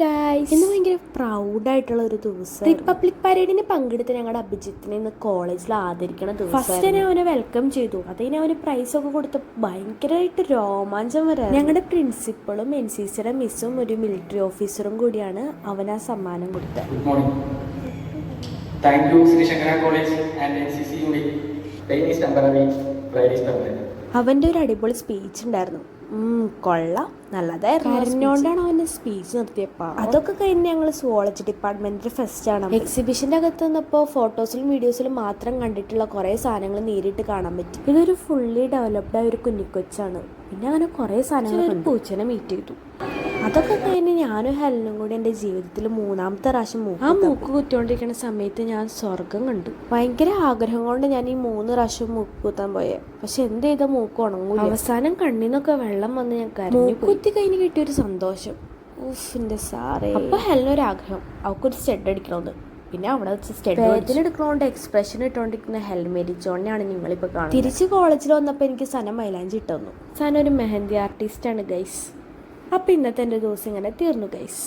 Guys, ഇന്ന് ഭയങ്കര പ്രൗഡായിട്ടുള്ള ഒരു ദിവസം. റിപ്പബ്ലിക് പരേഡിന് പങ്കെടുത്ത് ഞങ്ങളുടെ അഭിജിത്തിനെ ഇന്ന് കോളേജിൽ ആദരിക്കണ ദിവസം. ഫസ്റ്റ് ഞാൻ അവനെ വെൽക്കം ചെയ്തു. അതിന് അവന് പ്രൈസ് ഒക്കെ കൊടുത്ത് ഭയങ്കരമായിട്ട് രോമാഞ്ചം വരാം. ഞങ്ങളുടെ പ്രിൻസിപ്പളും NCCയുടെ മിസ്സും ഒരു മിലിറ്ററി ഓഫീസറും കൂടിയാണ് അവന് ആ സമ്മാനം കൊടുത്തത്. Thank you, Sri Shankara College and NCC unit. Pain is temporary, pride is permanent. അവൻ്റെ ഒരു അടിപൊളി സ്പീച്ച് ഉണ്ടായിരുന്നു. കൊള്ളാം, നല്ലതായിരുന്നു. കരഞ്ഞോണ്ടാണ് അവൻ്റെ സ്പീച്ച് നിർത്തിയപ്പോൾ. അതൊക്കെ കഴിഞ്ഞ് ഞങ്ങൾ സുവോളജി ഡിപ്പാർട്ട്മെന്റിൽ ഫസ്റ്റ് ആണ്. എക്സിബിഷന്റെ അകത്ത് നിന്നപ്പോൾ ഫോട്ടോസിലും വീഡിയോസിലും മാത്രം കണ്ടിട്ടുള്ള കുറേ സാധനങ്ങൾ നേരിട്ട് കാണാൻ പറ്റി. ഇതൊരു ഫുള്ളി ഡെവലപ്ഡ് ആയ ഒരു കുഞ്ഞിക്കൊച്ചാണ്. പിന്നെ അങ്ങനെ കുറേ സാധനങ്ങൾ പൂച്ചനെ മീറ്റ് ചെയ്തു. അതൊക്കെ കഴിഞ്ഞ് ഞാനും ഹെലനും കൂടി എൻ്റെ ജീവിതത്തിൽ 3ാമത്തെ പ്രാവശ്യം മൂക്ക് കുത്തിക്കൊണ്ടിരിക്കുന്ന സമയത്ത് ഞാൻ സ്വർഗം കണ്ടു. ഭയങ്കര ആഗ്രഹം കൊണ്ട് ഞാൻ ഈ 3 പ്രാവശ്യം മൂക്ക് കുത്താൻ പോയെ. പക്ഷെ എന്ത് ചെയ്താൽ മൂക്ക് ഉണങ്ങൂല. അവസാനം കണ്ണിന്നൊക്കെ വെള്ളം വന്ന് ഞാൻ കരഞ്ഞു. കുത്തി കഴിഞ്ഞ് കിട്ടിയൊരു സന്തോഷം, എൻ്റെ സാറേ. അപ്പൊ ഹെലനൊരാഗ്രഹം, അവൾക്കൊരു സ്റ്റഡ് അടിക്കണമെന്ന്. പിന്നെ അവിടെ വെച്ച് സ്റ്റഡ് എടുക്കണോണ്ട് എക്സ്പ്രഷൻ ഇട്ടോണ്ടിരിക്കുന്ന ഹെൽമേരി ജോണിനെയാണ് നിങ്ങളിപ്പോൾ കാണുന്നത്. തിരിച്ച് കോളേജിൽ വന്നപ്പോൾ എനിക്ക് സന മൈലാഞ്ചി ഇട്ടു തന്നു. സന ഒരു മെഹന്തി ആർട്ടിസ്റ്റ് ആണ് ഗൈസ്. അപ്പം ഇന്നത്തെ എൻ്റെ ദിവസം ഇങ്ങനെ തീർന്നു ഗൈസ്.